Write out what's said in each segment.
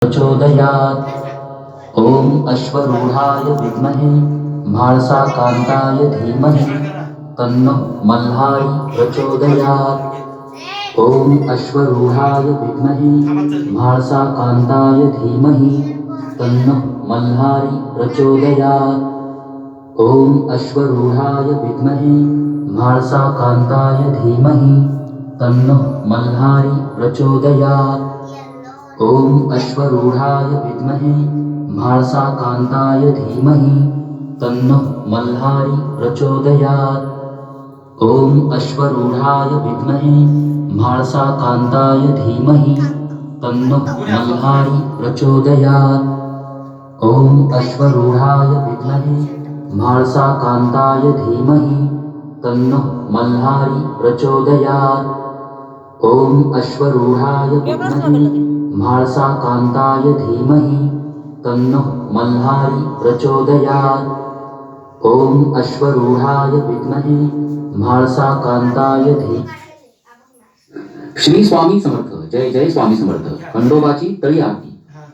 प्रचोदयात्। ओम अश्वरूढाय विद्महे म्हाळसाकान्ताय धीमहि तन्नो मल्हारी प्रचोदयात्। ओम अश्वरूढाय विद्महे म्हाळसाकान्ताय धीमहि तन्नो मल्हारी प्रचोदयात्। ओम अश्वरूढाय विद्महे म्हाळसाकान्ताय धीमहि तन्नो मल्हारी प्रचोदयात्। ओम अश्वरूढाय विद्महे म्हाळसाकान्ताय धीमहि तन्नो मल्हारी प्रचोदयात्। ओम अश्वरूढाय विद्महे म्हाळसाकान्ताय धीमहि तन्नो मल्हारी प्रचोदयात्। ओम अश्वरूढाय विद्महे म्हाळसाकान्ताय धीमहि तन्नो मल्हारी प्रचोदयात्। ओम अश्वरूढाय विद्महे म्हाळसाकान्ताय धीमहि तन्नो मल्हारी प्रचोदयात्। ओम अश्वरूढाय विद्महे म्हाळसाकान्ताय धीमहि। श्री स्वामी समर्थ। जय जय स्वामी समर्थ। खंडोबाची तळी आरती।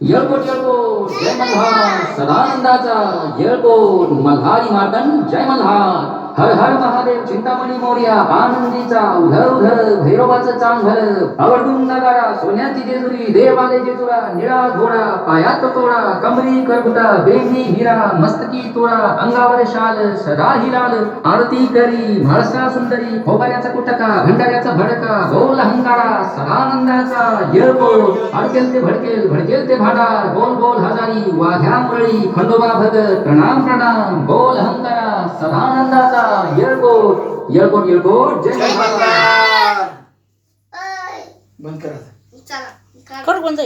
येळकोट येळकोट जय मल्हार सदानंदाचा येळकोट मल्हारी मार्तंड जय मल्हार। हर हर महादेव चिंतामणी मोरया आनंदीचा उधर उधर भैरवाचं चांग भर आवडून नगारा सोन्याची जेजुरी देवाले जेजुरा निळा घोडा पायात तोडा कमरी करबुटा बेंदी हिरा मस्तकी तोडा अंगावर शाल सदा हिलाल आरती करी म्हाळसा सुंदरी खोबऱ्याचा कुटका भंडाऱ्याचा भडका बोल हंकारा सदानंदाचा येळकोट अडकेल ते भडकेल भडकेल ते भांडार बोल बोल हजारी वाघ्या मुरळी खंडोबा भगत प्रणाम प्रणाम बोल हंकारा सदानंदाचा येळकोट येळकोट येळकोट जय मल्हार। बंद करा कर बंद